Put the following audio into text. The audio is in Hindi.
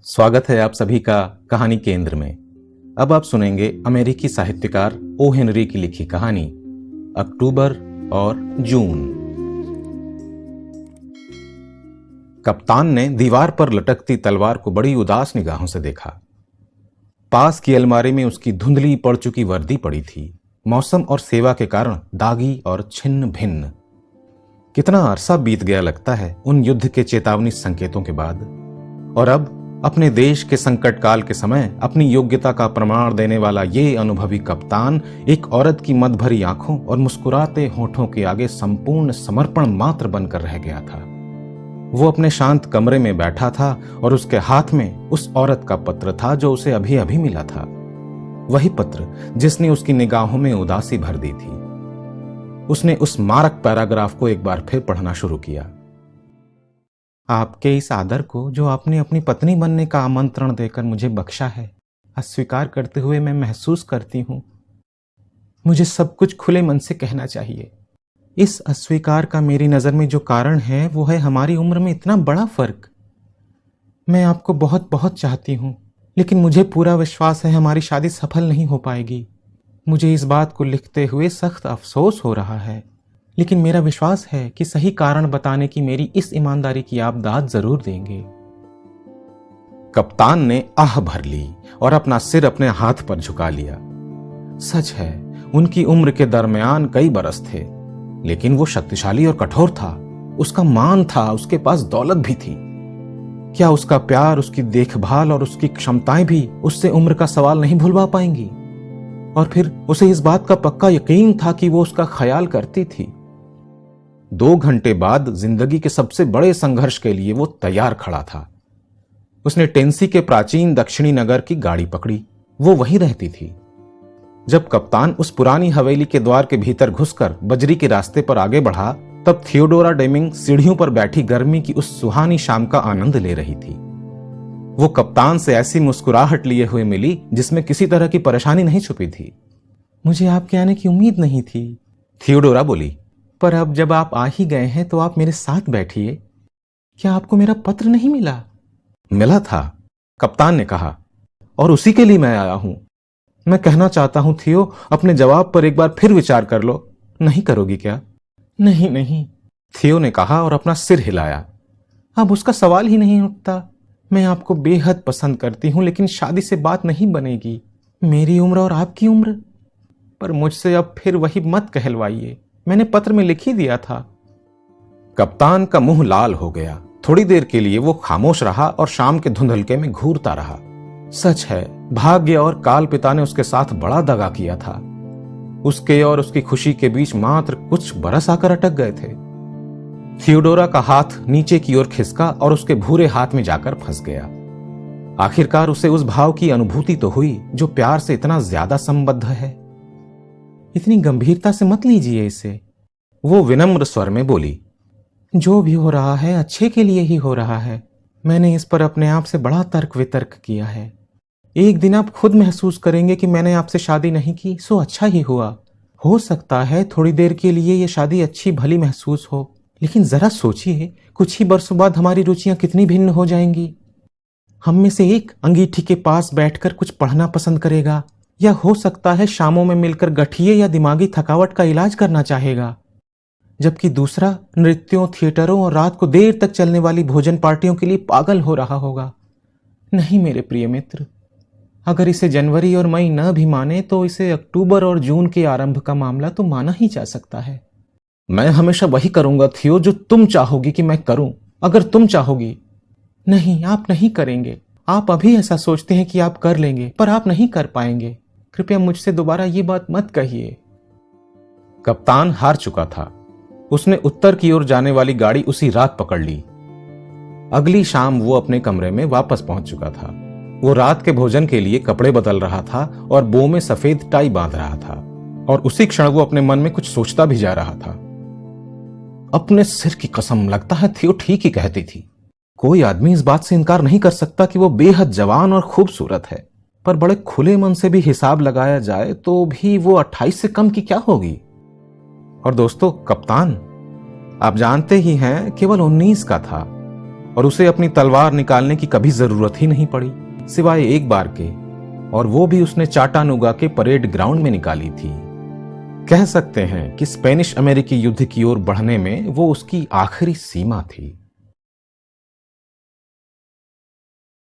स्वागत है आप सभी का कहानी केंद्र में। अब आप सुनेंगे अमेरिकी साहित्यकार ओ हेनरी की लिखी कहानी अक्टूबर और जून। कप्तान ने दीवार पर लटकती तलवार को बड़ी उदास निगाहों से देखा। पास की अलमारी में उसकी धुंधली पड़ चुकी वर्दी पड़ी थी, मौसम और सेवा के कारण दागी और छिन्न भिन्न। कितना अरसा बीत गया लगता है उन युद्ध के चेतावनी संकेतों के बाद, और अब अपने देश के संकट काल के समय अपनी योग्यता का प्रमाण देने वाला ये अनुभवी कप्तान एक औरत की मद भरी आंखों और मुस्कुराते होठों के आगे संपूर्ण समर्पण मात्र बनकर रह गया था। वो अपने शांत कमरे में बैठा था और उसके हाथ में उस औरत का पत्र था जो उसे अभी अभी मिला था। वही पत्र जिसने उसकी निगाहों में उदासी भर दी थी। उसने उस मारक पैराग्राफ को एक बार फिर पढ़ना शुरू किया। आपके इस आदर को जो आपने अपनी पत्नी बनने का आमंत्रण देकर मुझे बख्शा है, अस्वीकार करते हुए मैं महसूस करती हूं मुझे सब कुछ खुले मन से कहना चाहिए। इस अस्वीकार का मेरी नजर में जो कारण है वो है हमारी उम्र में इतना बड़ा फर्क। मैं आपको बहुत बहुत चाहती हूं, लेकिन मुझे पूरा विश्वास है हमारी शादी सफल नहीं हो पाएगी। मुझे इस बात को लिखते हुए सख्त अफसोस हो रहा है, लेकिन मेरा विश्वास है कि सही कारण बताने की मेरी इस ईमानदारी की आप दाद जरूर देंगे। कप्तान ने आह भर ली और अपना सिर अपने हाथ पर झुका लिया। सच है, उनकी उम्र के दरमियान कई बरस थे, लेकिन वो शक्तिशाली और कठोर था। उसका मान था, उसके पास दौलत भी थी। क्या उसका प्यार, उसकी देखभाल और उसकी क्षमताएं भी उससे उम्र का सवाल नहीं भुलवा पाएंगी? और फिर उसे इस बात का पक्का यकीन था कि वो उसका ख्याल करती थी। 2 घंटे बाद जिंदगी के सबसे बड़े संघर्ष के लिए वो तैयार खड़ा था। उसने टेनेसी के प्राचीन दक्षिणी नगर की गाड़ी पकड़ी। वो वहीं रहती थी। जब कप्तान उस पुरानी हवेली के द्वार के भीतर घुसकर बजरी के रास्ते पर आगे बढ़ा, तब थियोडोरा डेमिंग सीढ़ियों पर बैठी गर्मी की उस सुहानी शाम का आनंद ले रही थी। वो कप्तान से ऐसी मुस्कुराहट लिए हुए मिली जिसमें किसी तरह की परेशानी नहीं छुपी थी। मुझे आपके आने की उम्मीद नहीं थी, थियोडोरा बोली, पर अब जब आप आ ही गए हैं तो आप मेरे साथ बैठिए। क्या आपको मेरा पत्र नहीं मिला? मिला था, कप्तान ने कहा, और उसी के लिए मैं आया हूं। मैं कहना चाहता हूं थियो, अपने जवाब पर एक बार फिर विचार कर लो। नहीं करोगी क्या? नहीं नहीं, थियो ने कहा और अपना सिर हिलाया। अब उसका सवाल ही नहीं उठता। मैं आपको बेहद पसंद करती हूं, लेकिन शादी से बात नहीं बनेगी। मेरी उम्र और आपकी उम्र। पर मुझसे अब फिर वही मत कहलवाइए, मैंने पत्र में लिख ही दिया था। कप्तान का मुंह लाल हो गया। थोड़ी देर के लिए वो खामोश रहा और शाम के धुंधलके में घूरता रहा। सच है, भाग्य और काल पिता ने उसके साथ बड़ा दगा किया था। उसके और उसकी खुशी के बीच मात्र कुछ बरस आकर अटक गए थे। थियोडोरा का हाथ नीचे की ओर खिसका और उसके भूरे हाथ में जाकर फंस गया। आखिरकार उसे उस भाव की अनुभूति तो हुई जो प्यार से इतना ज्यादा संबद्ध है। इतनी गंभीरता से मत लीजिए इसे, वो विनम्र स्वर में बोली। जो भी हो रहा है अच्छे के लिए ही हो रहा है। मैंने इस पर अपने आप से बड़ा तर्क वितर्क किया है। एक दिन आप खुद महसूस करेंगे कि मैंने आपसे शादी नहीं की सो अच्छा ही हुआ। हो सकता है थोड़ी देर के लिए ये शादी अच्छी भली महसूस हो, लेकिन जरा सोचिए, कुछ ही बरसों बाद हमारी रुचियां कितनी भिन्न हो जाएंगी। हम में से एक अंगीठी के पास बैठकर कुछ पढ़ना पसंद करेगा, या हो सकता है शामों में मिलकर गठिए या दिमागी थकावट का इलाज करना चाहेगा, जबकि दूसरा नृत्यों, थिएटरों और रात को देर तक चलने वाली भोजन पार्टियों के लिए पागल हो रहा होगा। नहीं मेरे प्रिय मित्र, अगर इसे जनवरी और मई न भी माने तो इसे अक्टूबर और जून के आरंभ का मामला तो माना ही जा सकता है। मैं हमेशा वही करूंगा थियो जो तुम चाहोगी कि मैं करूं, अगर तुम चाहोगी। नहीं, आप नहीं करेंगे। आप अभी ऐसा सोचते हैं कि आप कर लेंगे, पर आप नहीं कर पाएंगे। कृपया मुझसे दोबारा ये बात मत कहिए। कप्तान हार चुका था। उसने उत्तर की ओर जाने वाली गाड़ी उसी रात पकड़ ली। अगली शाम वो अपने कमरे में वापस पहुंच चुका था। वो रात के भोजन के लिए कपड़े बदल रहा था और बो में सफेद टाई बांध रहा था, और उसी क्षण वो अपने मन में कुछ सोचता भी जा रहा था। अपने सिर की कसम, लगता है थियो ठीक ही कहती थी। कोई आदमी इस बात से इनकार नहीं कर सकता कि वो बेहद जवान और खूबसूरत है, पर बड़े खुले मन से भी हिसाब लगाया जाए तो भी वो 28 से कम की क्या होगी। और दोस्तों, कप्तान आप जानते ही हैं केवल 19 का था। और उसे अपनी तलवार निकालने की कभी जरूरत ही नहीं पड़ी, सिवाय एक बार के, और वो भी उसने चाटानुगा के परेड ग्राउंड में निकाली थी। कह सकते हैं कि स्पेनिश अमेरिकी युद्ध की ओर बढ़ने में वो उसकी आखिरी सीमा थी।